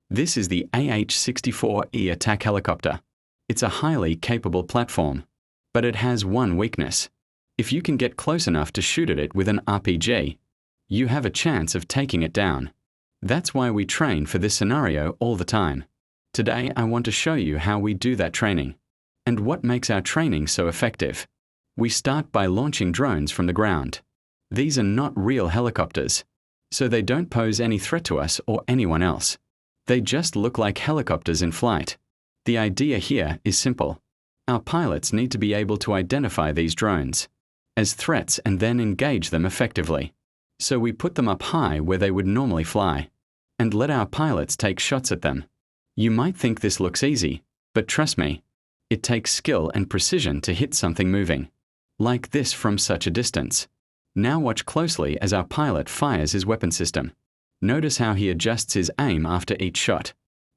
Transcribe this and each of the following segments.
This is the AH-64E attack helicopter. It's a highly capable platform, but it has one weakness. If you can get close enough to shoot at it with an RPG, you have a chance of taking it down. That's why we train for this scenario all the time. Today I want to show you how we do that training, and what makes our training so effective. We start by launching drones from the ground. These are not real helicopters, so they don't pose any threat to us or anyone else. They just look like helicopters in flight. The idea here is simple. Our pilots need to be able to identify these drones as threats and then engage them effectively. So we put them up high where they would normally fly, and let our pilots take shots at them. You might think this looks easy, but trust me, it takes skill and precision to hit something moving, like this from such a distance. Now watch closely as our pilot fires his weapon system. Notice how he adjusts his aim after each shot,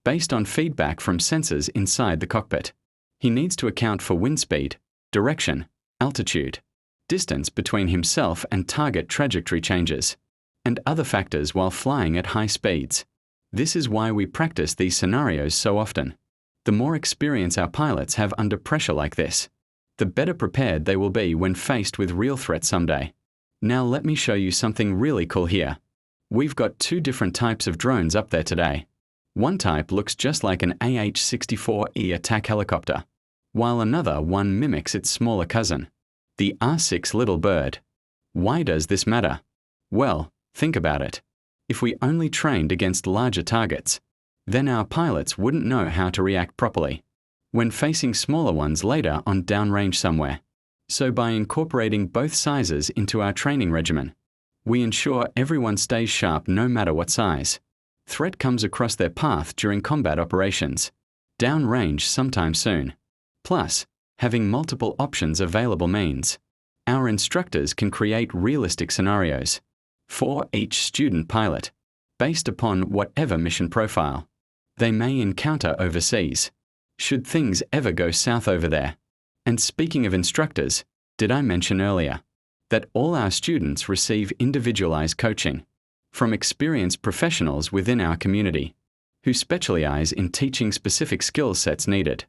based on feedback from sensors inside the cockpit. He needs to account for wind speed, direction, altitude, distance between himself and target trajectory changes, and other factors while flying at high speeds. This is why we practice these scenarios so often. The more experience our pilots have under pressure like this, the better prepared they will be when faced with real threats someday. Now let me show you something really cool here. We've got two different types of drones up there today. One type looks just like an AH-64E attack helicopter, while another one mimics its smaller cousin, the R6 Little Bird. Why does this matter? Well, think about it. If we only trained against larger targets, then our pilots wouldn't know how to react properly when facing smaller ones later on downrange somewhere. So by incorporating both sizes into our training regimen, we ensure everyone stays sharp no matter what size threat comes across their path during combat operations, downrange sometime soon. Plus, having multiple options available means our instructors can create realistic scenarios for each student pilot, based upon whatever mission profile they may encounter overseas, should things ever go south over there. And speaking of instructors, did I mention earlier that all our students receive individualized coaching from experienced professionals within our community who specialize in teaching specific skill sets needed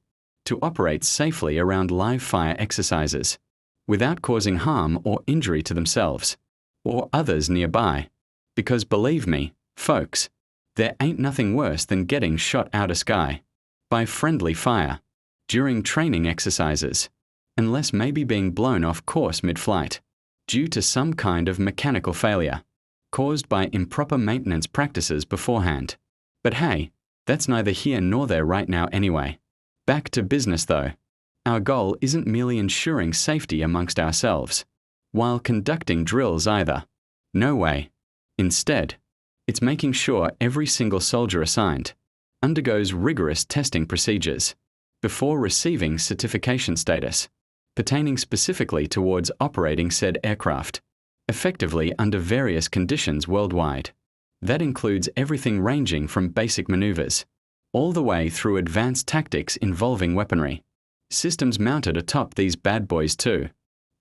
to operate safely around live fire exercises without causing harm or injury to themselves or others nearby. Because believe me, folks, there ain't nothing worse than getting shot out of sky by friendly fire during training exercises, unless maybe being blown off course mid-flight due to some kind of mechanical failure caused by improper maintenance practices beforehand. But hey, that's neither here nor there right now anyway. Back to business though. Our goal isn't merely ensuring safety amongst ourselves while conducting drills either. No way. Instead, it's making sure every single soldier assigned undergoes rigorous testing procedures before receiving certification status, pertaining specifically towards operating said aircraft effectively under various conditions worldwide. That includes everything ranging from basic maneuvers all the way through advanced tactics involving weaponry, systems mounted atop these bad boys too.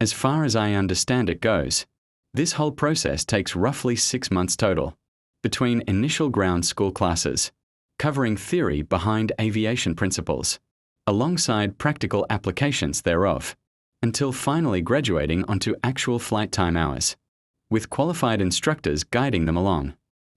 As far as I understand it goes, this whole process takes roughly 6 months total, between initial ground school classes, covering theory behind aviation principles, alongside practical applications thereof, until finally graduating onto actual flight time hours, with qualified instructors guiding them along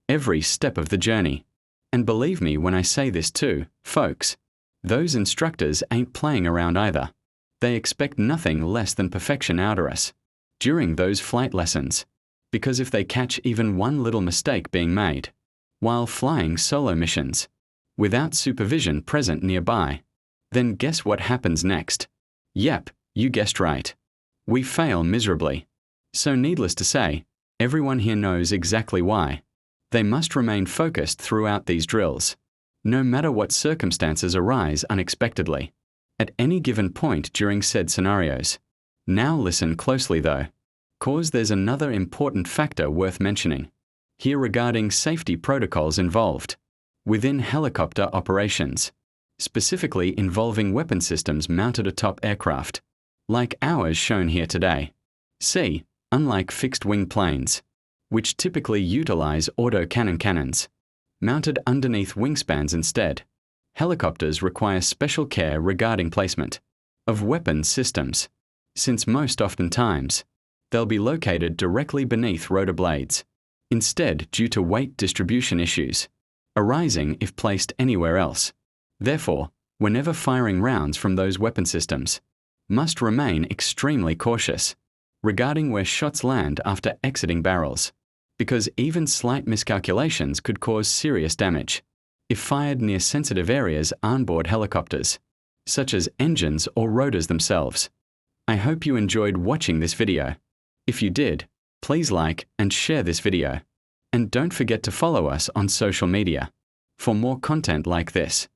every step of the journey. And believe me when I say this too, folks, those instructors ain't playing around either. They expect nothing less than perfection out of us during those flight lessons, because if they catch even one little mistake being made while flying solo missions without supervision present nearby, then guess what happens next? Yep, you guessed right. We fail miserably. So needless to say, everyone here knows exactly why. They must remain focused throughout these drills, no matter what circumstances arise unexpectedly at any given point during said scenarios. Now listen closely though, cause there's another important factor worth mentioning here regarding safety protocols involved within helicopter operations, specifically involving weapon systems mounted atop aircraft, like ours shown here today. See, unlike fixed-wing planes, which typically utilize autocannon cannons, mounted underneath wingspans instead. Helicopters require special care regarding placement of weapons systems, since most oftentimes they'll be located directly beneath rotor blades, instead due to weight distribution issues arising if placed anywhere else. Therefore, whenever firing rounds from those weapon systems, must remain extremely cautious regarding where shots land after exiting barrels, because even slight miscalculations could cause serious damage if fired near sensitive areas onboard helicopters, such as engines or rotors themselves. I hope you enjoyed watching this video. If you did, please like and share this video. And don't forget to follow us on social media for more content like this.